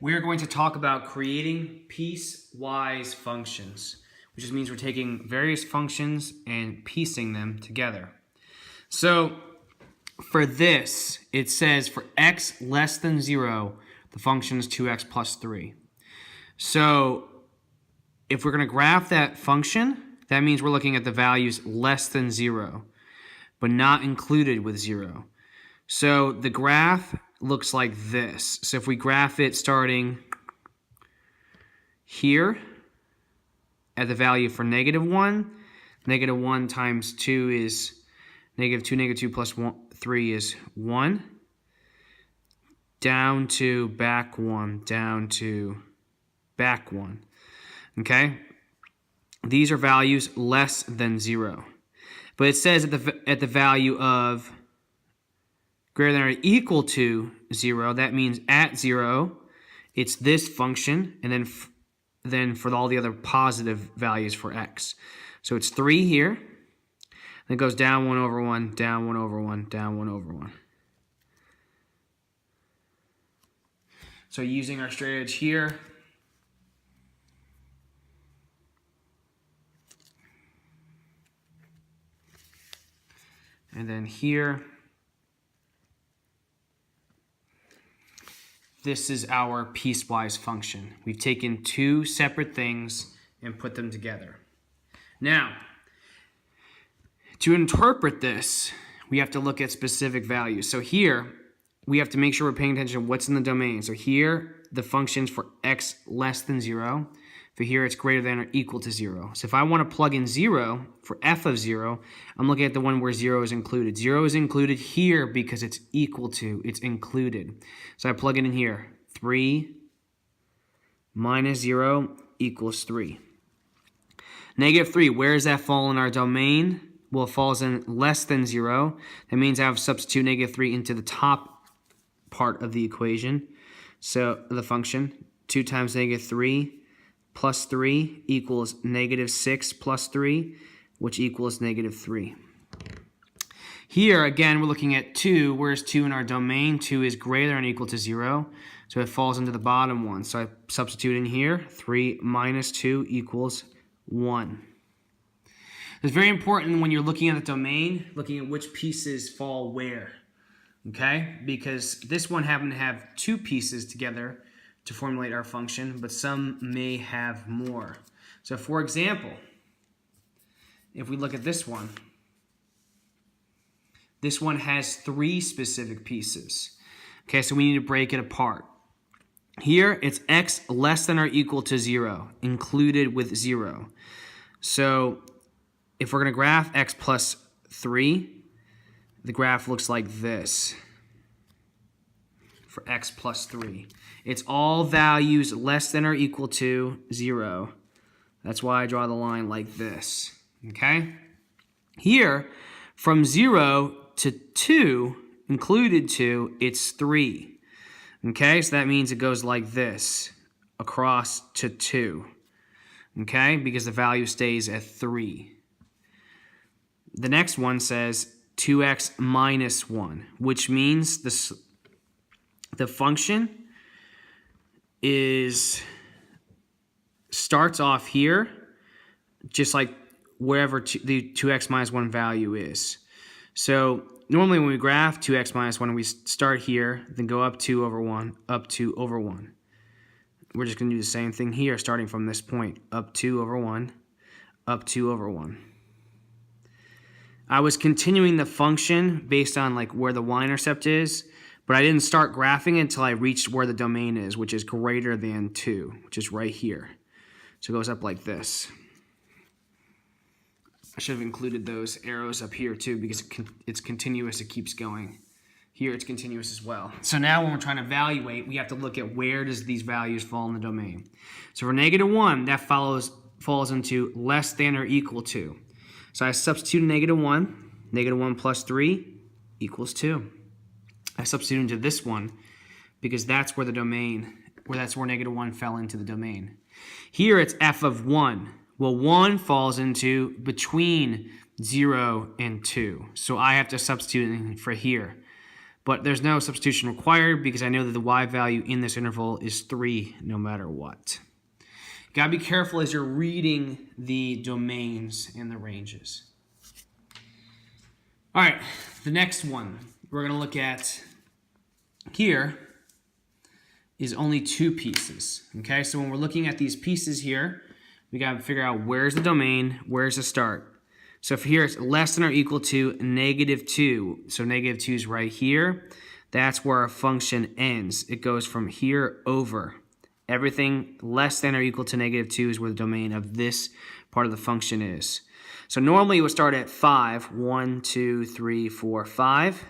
we are going to talk about creating piecewise functions, which just means we're taking various functions and piecing them together. So for this, it says for x less than 0, the function is 2x plus 3. So if we're going to graph that function, that means we're looking at the values less than 0, but not included with 0. So the graph looks like this. So if we graph it starting here at the value for -1, -1 times 2 is -2, -2 plus 3 is 1, down to back 1, down to back 1. Okay? These are values less than 0. But it says at the value of greater than or equal to 0, that means at 0, it's this function, and then for all the other positive values for x. So it's 3 here, then it goes down 1 over 1, down 1 over 1, down 1 over 1. So using our straight edge here, and then here, this is our piecewise function. We've taken two separate things and put them together. Now, to interpret this, we have to look at specific values. So here, we have to make sure we're paying attention to what's in the domain. So here, the function's for x less than 0. For here, it's greater than or equal to 0. So if I want to plug in 0 for f of 0, I'm looking at the one where 0 is included. 0 is included here because it's equal to, it's included. So I plug it in here. 3 minus 0 equals 3. -3, where does that fall in our domain? Well, it falls in less than 0. That means I have to substitute -3 into the top part of the equation. So the function, 2 times -3 plus 3 equals -6 plus 3, which equals -3. Here, again, we're looking at 2. Where's 2 in our domain? 2 is greater than or equal to 0, so it falls into the bottom one. So I substitute in here, 3 minus 2 equals 1. It's very important when you're looking at the domain, looking at which pieces fall where, okay? Because this one happened to have 2 pieces together to formulate our function, but some may have more. So for example, if we look at this one has 3 specific pieces. Okay, so we need to break it apart. Here, it's x less than or equal to 0, included with 0. So if we're going to graph x plus 3, the graph looks like this. For x plus 3. It's all values less than or equal to 0. That's why I draw the line like this. Okay? Here, from 0 to 2, included 2, it's 3. Okay? So that means it goes like this, across to 2. Okay? Because the value stays at 3. The next one says 2x minus 1, which means the function starts off here, just like wherever the 2x minus 1 value is. So normally when we graph 2x minus 1, we start here, then go up 2 over 1, up 2 over 1. We're just going to do the same thing here, starting from this point, up 2 over 1, up 2 over 1. I was continuing the function based on like where the y-intercept is, but I didn't start graphing it until I reached where the domain is, which is greater than 2, which is right here. So it goes up like this. I should have included those arrows up here too because it's continuous, it keeps going. Here it's continuous as well. So now when we're trying to evaluate, we have to look at where does these values fall in the domain. So for -1, that falls into less than or equal to. So I substitute -1. -1 plus 3 equals 2. I substitute into this one because that's where the domain, that's where -1 fell into the domain. Here it's f of 1. Well, 1 falls into between 0 and 2. So I have to substitute in for here But there's no substitution required because I know that the y value in this interval is 3 no matter what. You gotta be careful as you're reading the domains and the ranges. All right, the next one we're gonna look at here is only 2 pieces, okay? So when we're looking at these pieces here, we gotta figure out where's the domain, where's the start. So if here it's less than or equal to -2, so -2 is right here, that's where our function ends. It goes from here over. Everything less than or equal to -2 is where the domain of this part of the function is. So normally it would start at 5, 1, 2, 3, 4, 5,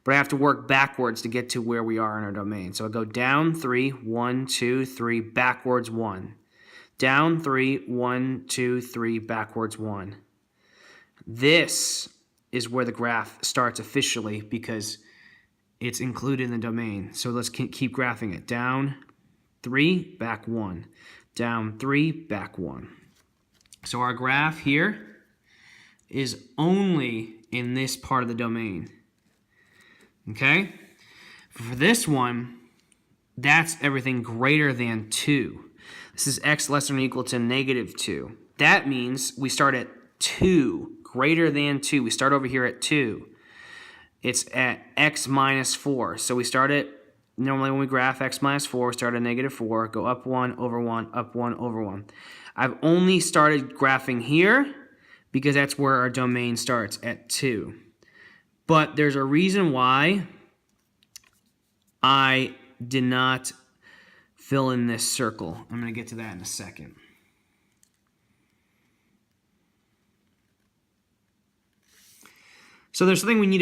but I have to work backwards to get to where we are in our domain. So I go down 3, 1, 2, 3, backwards 1. Down 3, 1, 2, 3, backwards 1. This is where the graph starts officially because it's included in the domain. So let's keep graphing it. Down 3, back 1. Down 3, back 1. So our graph here is only in this part of the domain. Okay? For this one, that's everything greater than 2. This is x less than or equal to -2. That means we start at 2. Greater than 2. We start over here at 2. It's at x minus 4. So we start at, normally when we graph x minus 4, we start at -4, go up 1, over 1, up 1, over 1. I've only started graphing here because that's where our domain starts, at 2. But there's a reason why I did not fill in this circle. I'm going to get to that in a second. So there's something we need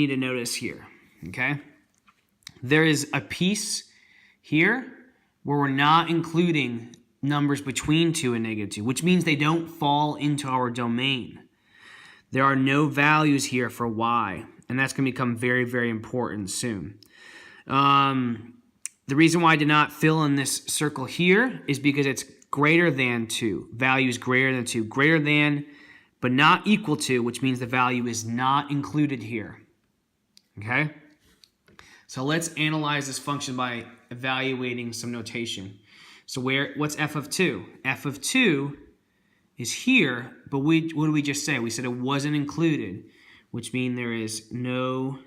to notice here, okay? There is a piece here where we're not including numbers between 2 and -2, which means they don't fall into our domain. There are no values here for y, and that's going to become very, very important soon. The reason why I did not fill in this circle here is because it's greater than 2. Value is greater than 2. Greater than, but not equal to, which means the value is not included here. Okay? So let's analyze this function by evaluating some notation. So what's f of 2? F of 2 is here, but what did we just say? We said it wasn't included, which means there is no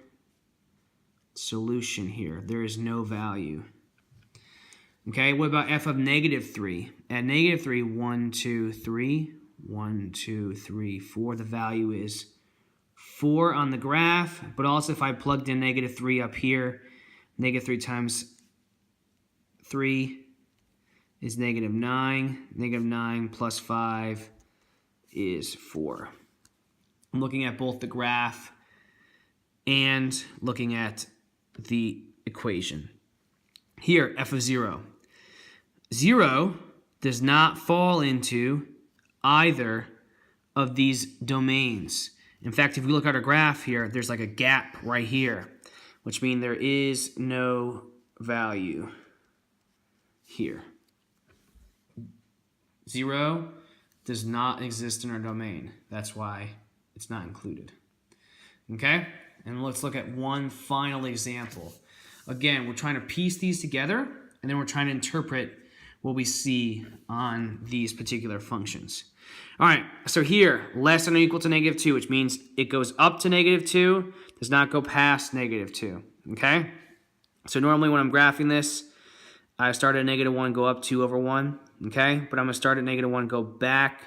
solution here. There is no value. Okay, what about f of -3? At -3, 1, 2, 3, 1, 2, 3, 4. The value is 4 on the graph, but also if I plugged in -3 up here, -3 times 3 is -9. -9 plus 5 is 4. I'm looking at both the graph and looking at the equation. Here, f of 0. 0 does not fall into either of these domains. In fact, if we look at our graph here, there's like a gap right here, which means there is no value here. 0 does not exist in our domain. That's why it's not included. Okay? And let's look at one final example. Again, we're trying to piece these together, and then we're trying to interpret what we see on these particular functions. All right, so here, less than or equal to -2, which means it goes up to -2, does not go past -2, okay? So normally when I'm graphing this, I start at -1, go up 2 over 1, okay? But I'm going to start at -1, go back,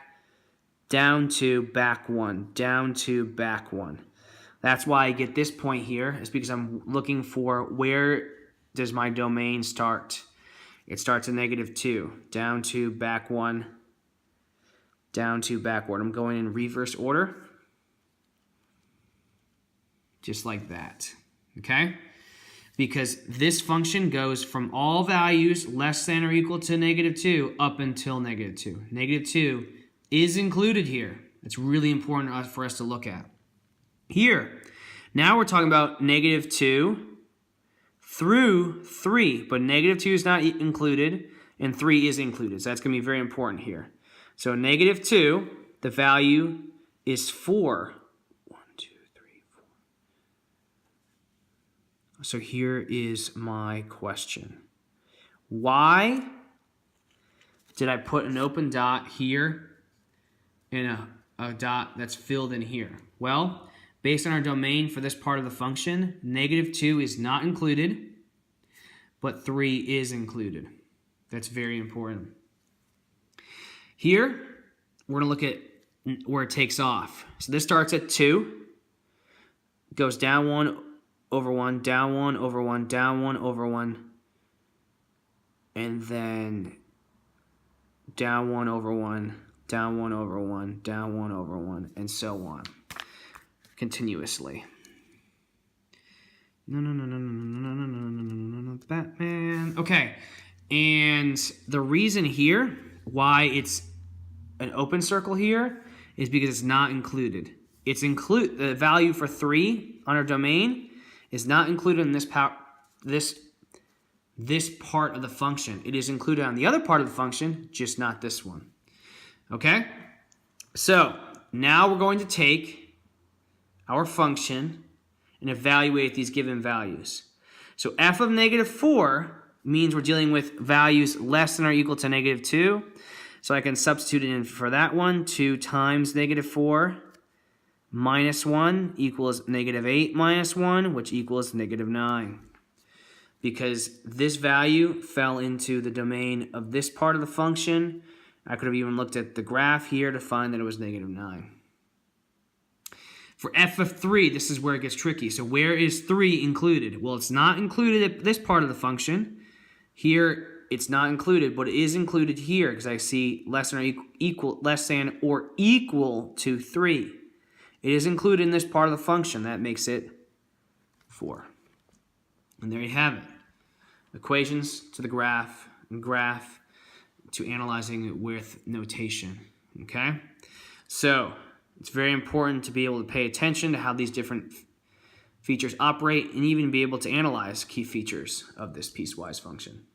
down 2, back 1, down 2, back 1. That's why I get this point here, is because I'm looking for where does my domain start. It starts at -2, down 2, back 1, down 2, backward. I'm going in reverse order, just like that, okay? Because this function goes from all values less than or equal to -2 up until -2. -2 is included here. It's really important for us to look at. Here, now we're talking about -2 through 3, but -2 is not included, and 3 is included. So that's going to be very important here. So -2, the value is 4. 1, 2, 3, 4. So here is my question. Why did I put an open dot here and a dot that's filled in here? Well, based on our domain for this part of the function, -2 is not included, but 3 is included. That's very important. Here, we're going to look at where it takes off. So this starts at 2, goes down 1 over 1, down 1 over 1, down 1 over 1, and then down 1 over 1, down 1 over 1, down 1 over 1, and so on, continuously. No, Batman. Okay, and the reason here why it's an open circle here is because it's not included. The value for 3 on our domain is not included in this part of the function. It is included on the other part of the function, just not this one. Okay? So now we're going to take our function and evaluate these given values. So f of -4 means we're dealing with values less than or equal to -2. So I can substitute it in for that one. 2 times -4 minus 1 equals -8 minus 1, which equals -9. Because this value fell into the domain of this part of the function, I could have even looked at the graph here to find that it was -9. For f of 3, this is where it gets tricky. So where is 3 included? Well, it's not included at this part of the function. Here, it's not included, but it is included here because I see less than or equal to 3. It is included in this part of the function. That makes it 4. And there you have it. Equations to the graph, and graph to analyzing it with notation. Okay? So it's very important to be able to pay attention to how these different features operate and even be able to analyze key features of this piecewise function.